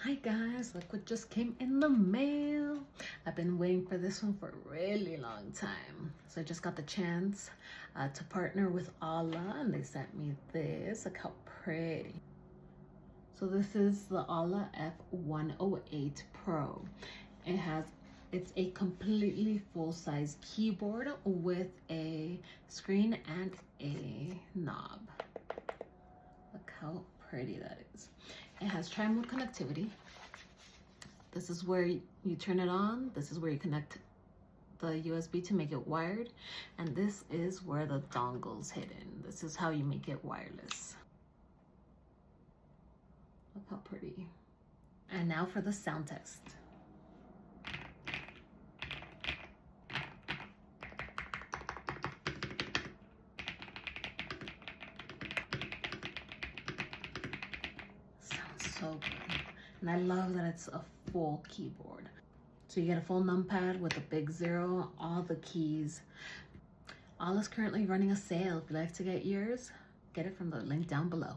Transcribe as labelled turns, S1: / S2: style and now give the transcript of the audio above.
S1: Hi guys, look what just came in the mail. I've been waiting for this one for a really long time. So I just got the chance to partner with Aula, and they sent me this. Look how pretty. So this is the Aula F108 Pro. It's a completely full-size keyboard with a screen and a knob. Look how pretty that is. It has tri-mode connectivity. This is where you turn it on. This is where you connect the USB to make it wired. And this is where the dongle's hidden. This is how you make it wireless. Look how pretty. And now for the sound test. So good. And I love that it's a full keyboard. So you get a full numpad with a big 0, all the keys. Aula's currently running a sale. If you'd like to get yours, get it from the link down below.